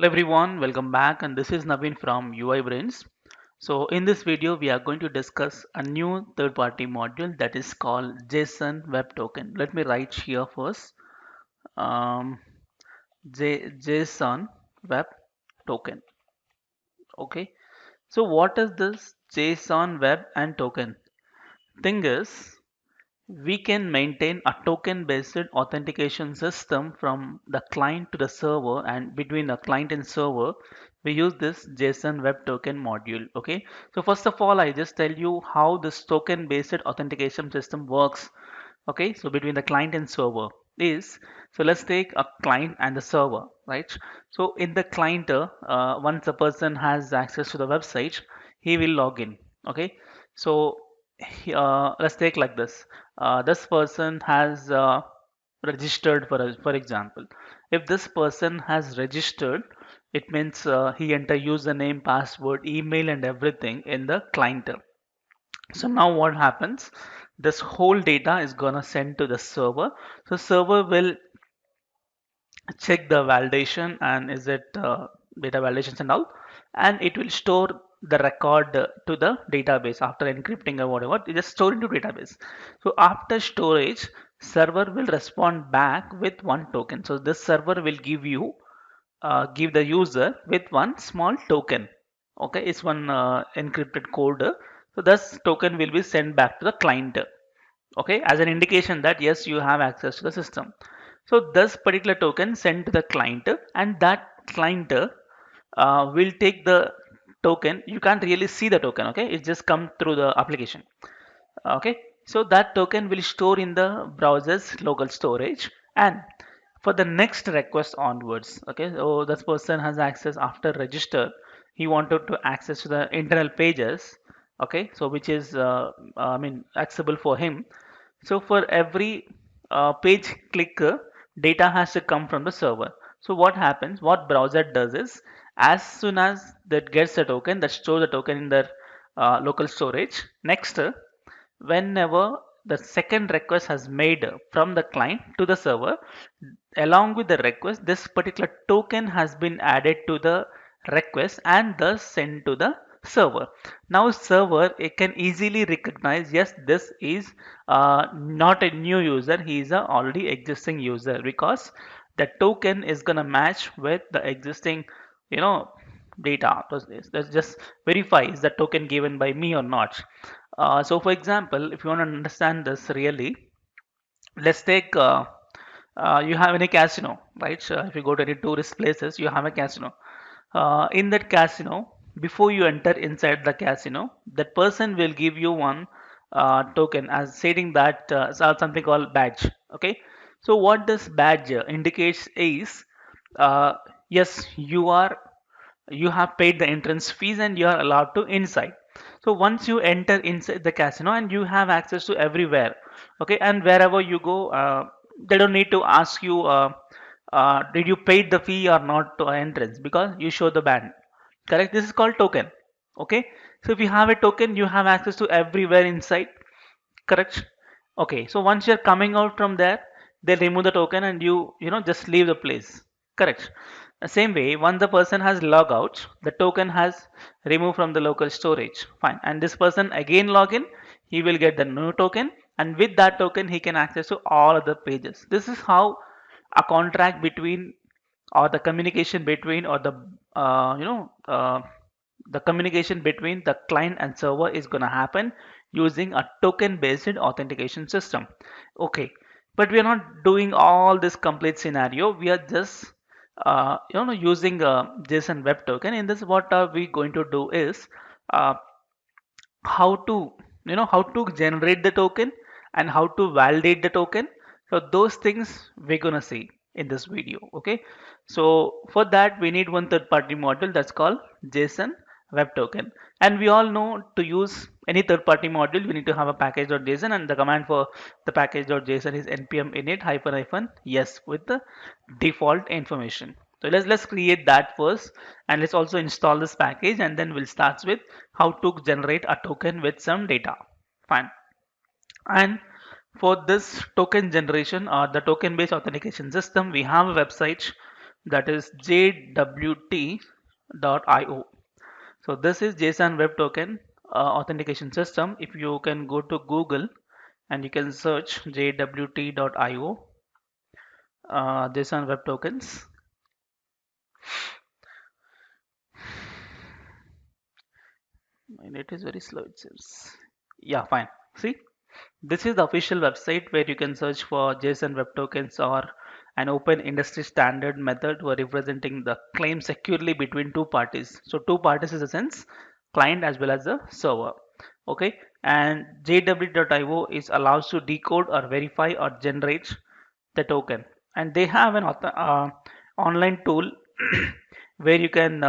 everyone, welcome back, and this is Naveen from UI Brains. So in this video we are going to discuss a new third-party module that is called JSON Web Token. Let me write here first. Um, JSON Web Token. Okay. So what is this JSON Web and Token? Thing is, we can maintain a token based authentication system from the client to the server, and between the client and server we use this JSON Web Token module. Okay, so first of all I just tell you how this token based authentication system works. Okay, so between the client and server is, so let's take a client and the server, right? So in the client, once a person has access to the website, he will log in. Okay, so let's take like this. This person has registered for example. If this person has registered, it means he enter username, password, email, and everything in the client. So now what happens? This whole data is gonna send to the server. So server will check the validation and is it data validations and all, and it will store the record to the database after encrypting or whatever. It just store into database. So after storage, server will respond back with one token. So this server will give the user with one small token. Okay, it's one encrypted code. So this token will be sent back to the client, okay, as an indication that yes, you have access to the system. So this particular token sent to the client, and that client will take the token. You can't really see the token, okay, it just come through the application. Okay, so that token will store in the browser's local storage, and for the next request onwards, okay, so this person has access after register, he wanted to access to the internal pages, okay, so which is I mean accessible for him. So for every page click, data has to come from the server. So what happens, what browser does is, as soon as that gets a token, that stores the token in their local storage. Next, whenever the second request has made from the client to the server, along with the request, this particular token has been added to the request and thus sent to the server. Now server, it can easily recognize, yes, this is not a new user, he is a already existing user, because the token is gonna match with the existing, you know, data. Let's just verify, is the token given by me or not. So for example, if you want to understand this really, let's take you have any casino, right? So if you go to any tourist places, you have a casino. In that casino, before you enter inside the casino, that person will give you one token as stating that something called badge. Okay, so what this badge indicates is, uh, yes, you have paid the entrance fees and you are allowed to inside. So once you enter inside the casino and you have access to everywhere, okay, and wherever you go, they don't need to ask you did you paid the fee or not to entrance, because you show the band, correct? This is called token. Okay, so if you have a token, you have access to everywhere inside, correct? Okay, so once you're coming out from there, they remove the token and you know just leave the place, correct? The same way, once the person has log out, the token has removed from the local storage, fine, and this person again log in, he will get the new token, and with that token he can access to all other pages. This is how a contract between, or the communication between, or the communication between the client and server is going to happen using a token based authentication system. Okay, but we are not doing all this complete scenario, we are just using a JSON Web Token. In this, what are we going to do is, uh, how to how to generate the token and how to validate the token. So those things we're gonna see in this video. Okay, so for that we need one third party module that's called JSON Web Token, and we all know to use any third party module we need to have a package.json, and the command for the package.json is npm init hyphen hyphen yes with the default information. So let's create that first, and let's also install this package, and then we'll start with how to generate a token with some data. Fine. And for this token generation or the token based authentication system, we have a website that is jwt.io. So this is JSON Web Token authentication system. If you can go to Google and you can search jwt.io JSON Web Tokens. And it is very slow, it seems. Yeah, fine. See, this is the official website where you can search for JSON Web Tokens or an open industry standard method for representing the claim securely between two parties. So two parties is a sense client as well as the server. Okay, and jw.io is allows to decode or verify or generate the token, and they have an online tool where you can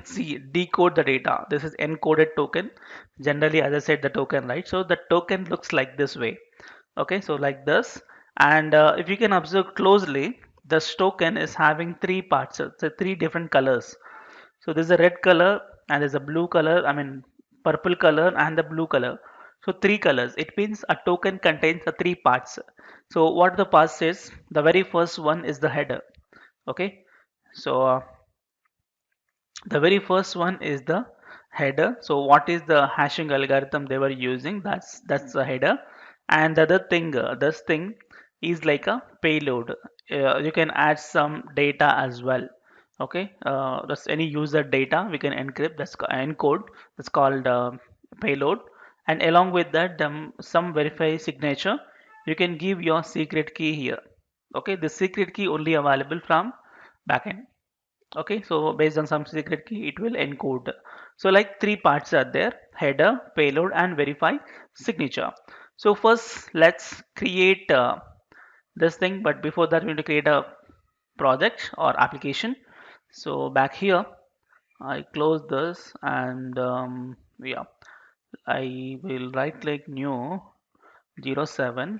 see decode the data. This is encoded token. Generally, as I said, the token, right? So the token looks like this way. Okay, so like this. And if you can observe closely, this token is having three parts, so three different colors. So there's a red color and there's a blue color, I mean purple color and the blue color. So three colors. It means a token contains the three parts. So what the parts is, the very first one is the header. Okay, so the very first one is the header. So what is the hashing algorithm they were using? That's the header. And the other thing, this thing is like a payload. You can add some data as well. Okay, that's any user data we can encrypt. Encode. That's called payload. And along with that, some verify signature. You can give your secret key here. Okay, the secret key only available from backend. Okay, so based on some secret key it will encode. So like three parts are there: header, payload and verify signature. So first let's create this thing, but before that we need to create a project or application. So back here I close this and yeah, I will right click new 07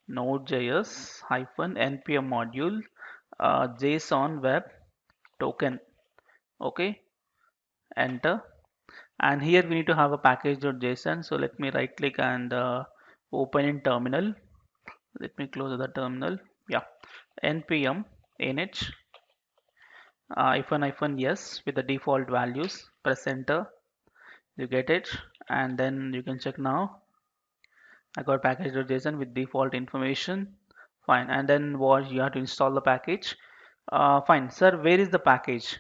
node.js hyphen npm module json web token. Okay, enter. And here we need to have a package.json. So let me right click and open in terminal. Let me close the terminal. Yeah, npm init hyphen yes with the default values. Press enter. You get it, and then you can check now. I got package.json with default information. Fine, and then what you have to install the package. Fine, sir. Where is the package?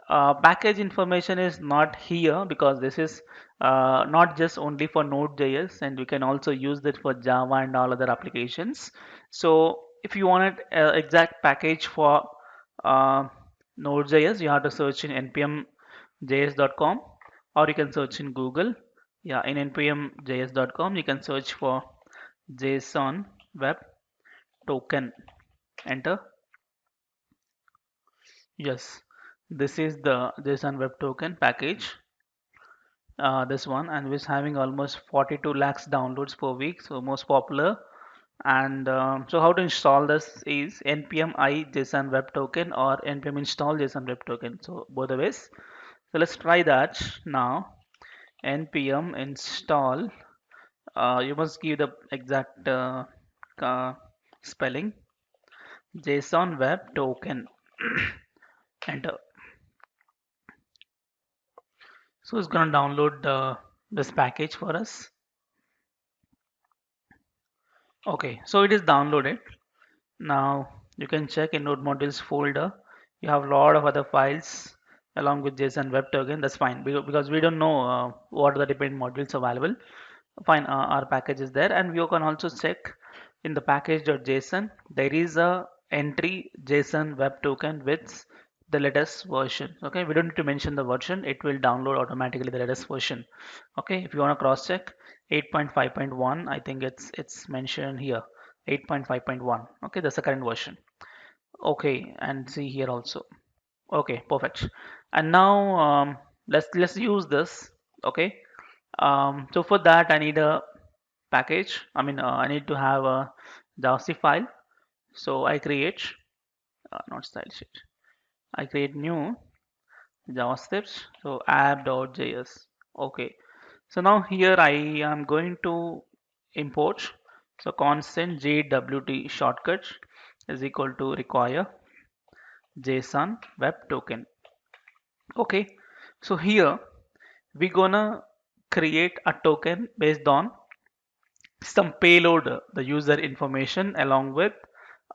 Package information is not here because this is not just only for Node.js, and we can also use it for Java and all other applications. So if you want an exact package for uh, Node.js, you have to search in npmjs.com, or you can search in Google. Yeah, in npmjs.com you can search for JSON Web Token. Enter. Yes, this is the JSON Web Token package. This one, and which having almost 42 lakhs downloads per week, so most popular. And so how to install this is npm I JSON Web Token or npm install JSON Web Token. So both the ways. So let's try that now. Npm install. You must give the exact uh, spelling. JSON Web Token. Enter. So it's gonna download this package for us. Okay, so it is downloaded. Now you can check in node modules folder. You have a lot of other files along with JSON Web Token. That's fine because we don't know what are the different modules available. Fine, our package is there, and we can also check in the package.json. There is a entry JSON Web Token with the latest version. Okay, we don't need to mention the version; it will download automatically the latest version. Okay, if you want to cross check 8.5.1, I think it's mentioned here 8.5.1. Okay, that's the current version. Okay, and see here also. Okay, perfect. And now let's use this. Okay, so for that I need a package. I need to have a JavaScript file. So I create not style sheet. I create new JavaScript. So app.js. Okay. So now here I am going to import. So constant JWT shortcut is equal to require JSON web token. Okay, so here we're gonna create a token based on some payload, the user information along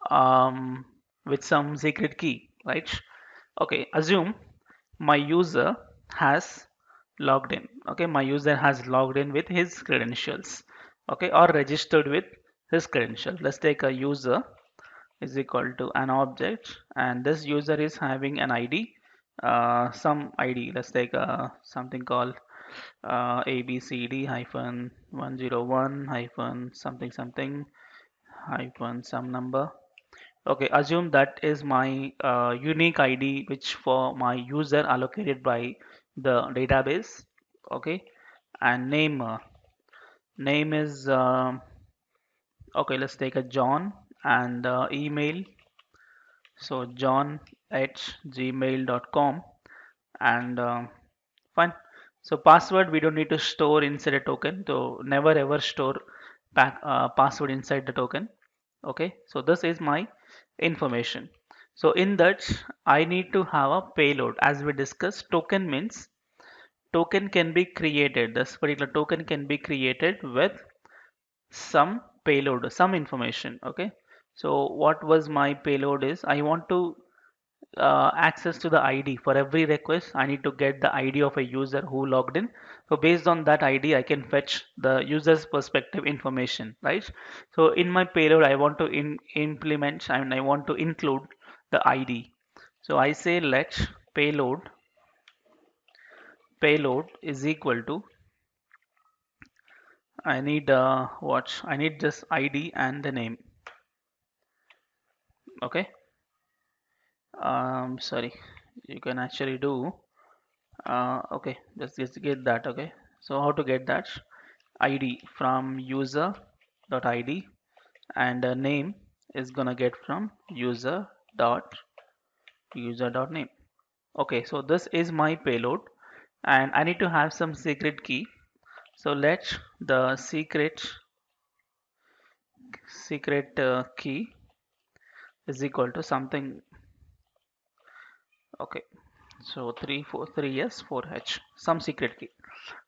um, with some secret key, right? Okay, assume my user has logged in. Okay, my user has logged in with his credentials. Okay, or registered with his credentials. Let's take a user is equal to an object, and this user is having an ID, some ID. Let's take something called ABCD hyphen 101 hyphen something something hyphen some number. Okay, assume that is my unique ID which for my user allocated by the database. Okay, and name is okay. Let's take a John, and email. So John at gmail.com, and fine. So password we don't need to store inside a token. So never ever store password inside the token. Okay, so this is my information. So in that I need to have a payload. As we discussed, token means token can be created. This particular token can be created with some payload, some information. Okay, so what was my payload is I want to access to the ID for every request. I need to get the ID of a user who logged in. So based on that ID, I can fetch the user's perspective information, right? So in my payload, I want to implement, I mean, I want to include the ID. So I say let payload is equal to, I need what? I need just ID and the name. Okay. Sorry. You can actually do. Okay, just get that. Okay. So how to get that? ID from user.id, and name is gonna get from user.name. Okay, so this is my payload, and I need to have some secret key. So let the secret key is equal to something. Okay, so 343 yes 4h, some secret key.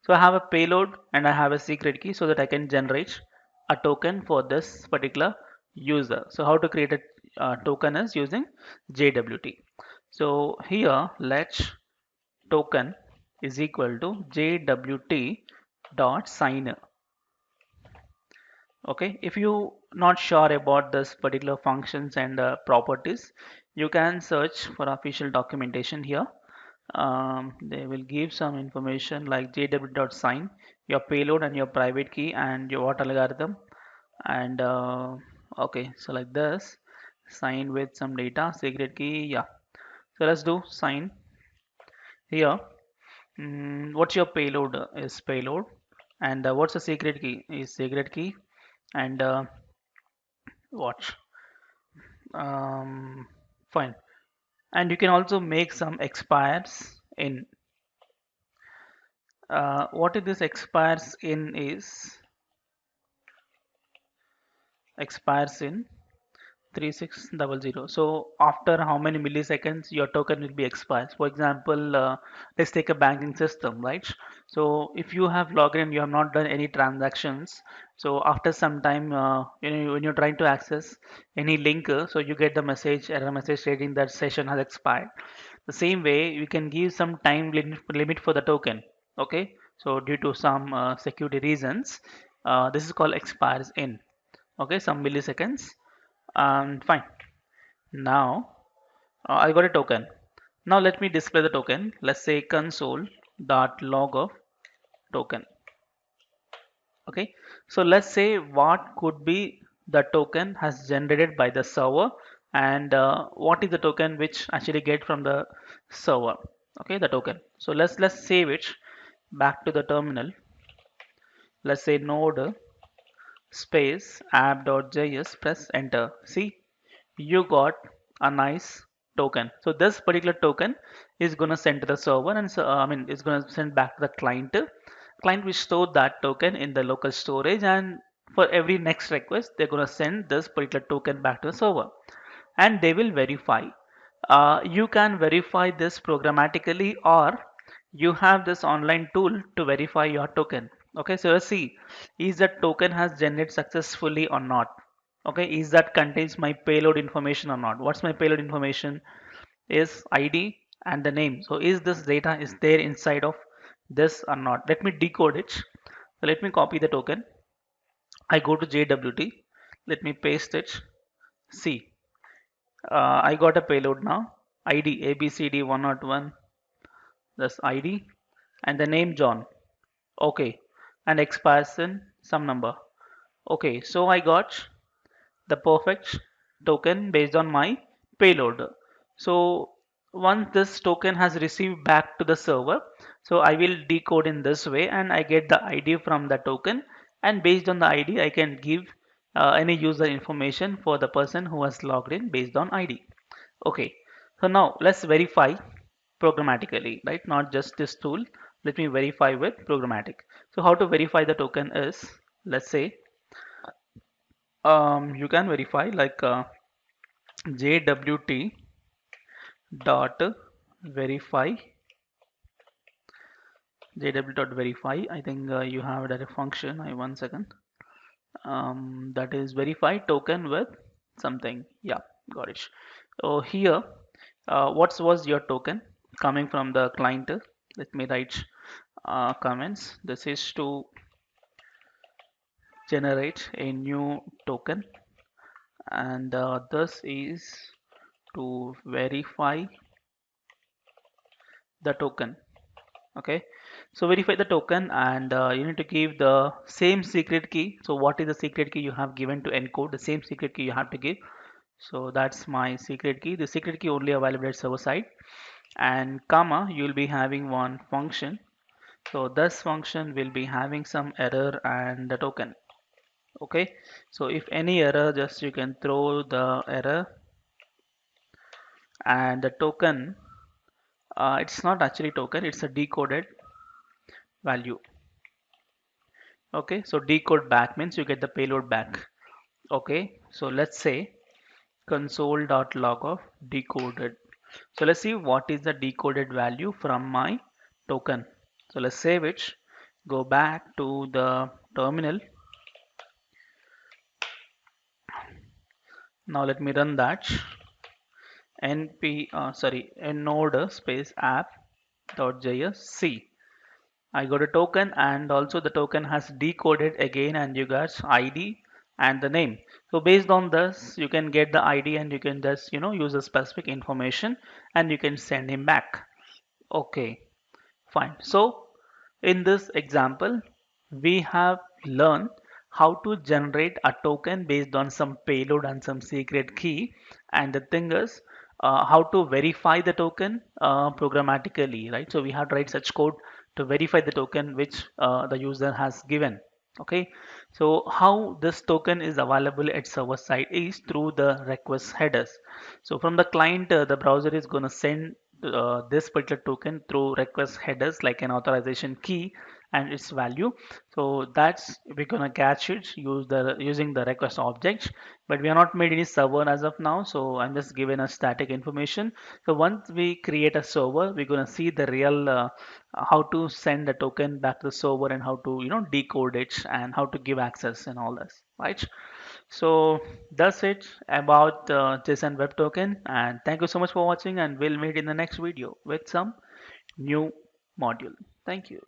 So I have a payload and I have a secret key so that I can generate a token for this particular user. So how to create a token is using JWT. So here let token is equal to JWT dot sign. Okay, if you not sure about this particular functions and properties, you can search for official documentation here. They will give some information like jw.sign, your payload and your private key and your what algorithm, and okay, so like this, sign with some data, secret key, yeah. So let's do sign here. What's your payload is payload, and what's the secret key is secret key, and what um, fine. And you can also make some expires in. What is this expires in is expires in 3600. So after how many milliseconds your token will be expired? For example, let's take a banking system, right? So if you have logged in, you have not done any transactions. So after some time, when you're trying to access any link, so you get the message, error message stating that session has expired. The same way, you can give some time limit for the token. Okay, so due to some security reasons, this is called expires in. Okay, some milliseconds. Fine. Now I got a token. Now let me display the token. Let's say console.log of token. Okay. So let's say what could be the token has generated by the server, and what is the token which actually get from the server. Okay, the token. So let's save it back to the terminal. Let's say node space app.js, press enter. See, you got a nice token. So this particular token is going to send to the server, and so I mean it's going to send back to the client. Client will store that token in the local storage, and for every next request they're going to send this particular token back to the server. and they will verify. You can verify this programmatically, or you have this online tool to verify your token. Okay, so let's see, is that token has generated successfully or not? Okay, is that contains my payload information or not? What's my payload information? Is ID and the name. So is this data is there inside of this or not? Let me decode it. So let me copy the token. I go to JWT. Let me paste it. See, I got a payload now. ID ABCD101. That's ID and the name John. Okay, and expires in some number. Okay, so I got the perfect token based on my payload. So once this token has received back to the server, so I will decode in this way and I get the ID from the token, and based on the ID I can give any user information for the person who has logged in based on ID. Okay, so now let's verify programmatically, right? Not just this tool. Let me verify with programmatic. So how to verify the token is, let's say, you can verify like JWT dot verify JW dot verify. I think you have that function. I 1 second. That is verify token with something. Yeah, got it. So here, what was your token coming from the client? Let me write comments. This is to generate a new token, and this is to verify the token. Okay, so verify the token, and you need to give the same secret key. So what is the secret key you have given to encode? The same secret key you have to give. So that's my secret key. The secret key only available at server side, and comma, you will be having one function. So this function will be having some error and the token. Okay, so if any error, just you can throw the error and the token. It's not actually token, it's a decoded value. Okay, so decode back means you get the payload back. Okay, so let's say console.log of decoded. So let's see what is the decoded value from my token. So let's save it, go back to the terminal. Now let me run that. Node space app.js. I got a token, and also the token has decoded again, and you got ID and the name. So based on this you can get the ID and you can just use a specific information and you can send him back. Okay, fine. So in this example we have learned how to generate a token based on some payload and some secret key, and the thing is how to verify the token programmatically, right? So we have to write such code to verify the token which the user has given. Okay, so how this token is available at server side is through the request headers. So from the client, the browser is going to send this particular token through request headers like an authorization key and its value. So that's we're gonna catch it using the request object, but we are not made any server as of now, so I'm just giving a static information. So once we create a server, we're gonna see the real how to send the token back to the server and how to decode it and how to give access and all this, right? So that's it about JSON Web Token, and thank you so much for watching, and we'll meet in the next video with some new module. Thank you.